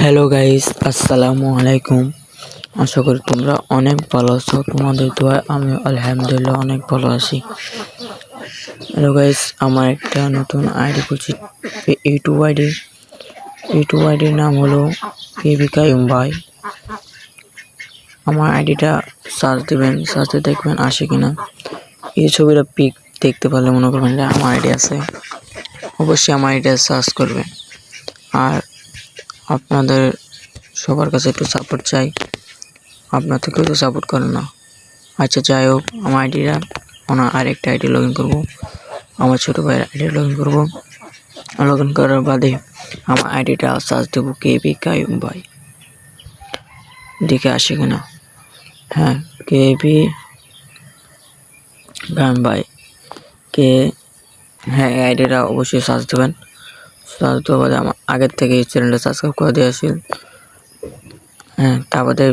Hello guys, আসসালামু আলাইকুম। আশা করি তোমরা অনেক ভালো আছো। তোমাদের দোয়ায় আমি আলহামদুলিল্লাহ অনেক ভালো আছি। হ্যালো গাইস, আমার একটা নতুন আইডি খুলছি, ইউটিউব আইডির নাম হলো কেবি কাইম ভাই। আমার আইডিটা সার্চ দিবেন, সার্চে দেখবেন আসে কিনা। এই ছবিটা পিক দেখতে পারলে মনে করবেন যে আমার আইডি আছে। অবশ্যই আমার আইডিটা সার্চ করবেন। আর আপনাদের সবার কাছে একটু সাপোর্ট চাই, আপনার থেকেও তো সাপোর্ট করেন না। আচ্ছা যাই হোক, আমার আইডিটা আরেকটা আইডি লগ ইন করবো, আমার ছোটো ভাইয়ের আইডি লগ ইন করবো। লগ ইন করার বাদে আমার আইডিটা সার্চ দেবো কেবি কাইম ভাই, দেখে আসে কিনা। হ্যাঁ, কেবি কাইম ভাই হ্যাঁ, এই আইডিটা অবশ্যই সার্চ দেবেন। সার্চ দেওয়ার বাদে আমার আগের থেকে এই চ্যানেলটা সাবস্ক্রাইব করে দিয়ে আসেন। হ্যাঁ, তারপরে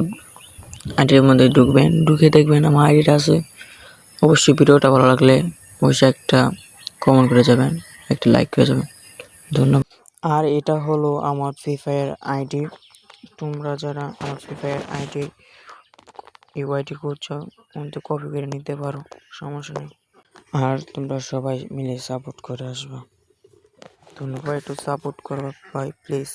আইডির মধ্যে ঢুকবেন, ঢুকে দেখবেন আমার আইডিটা আছে। অবশ্যই ভিডিওটা ভালো লাগলে অবশ্যই একটা কমেন্ট করে যাবেন, একটা লাইক করে যাবেন। ধন্যবাদ। আর এটা হলো আমার ফ্রি ফায়ার আইডি। তোমরা যারা আমার ফ্রি ফায়ার আইডি ইউআইডি করছো, কিন্তু কপি করে নিতে পারো, সমস্যা নেই। আর তোমরা সবাই মিলে সাপোর্ট করে আসবা। ধন্যবাদ, একটু সাপোর্ট করবা ভাই প্লিজ।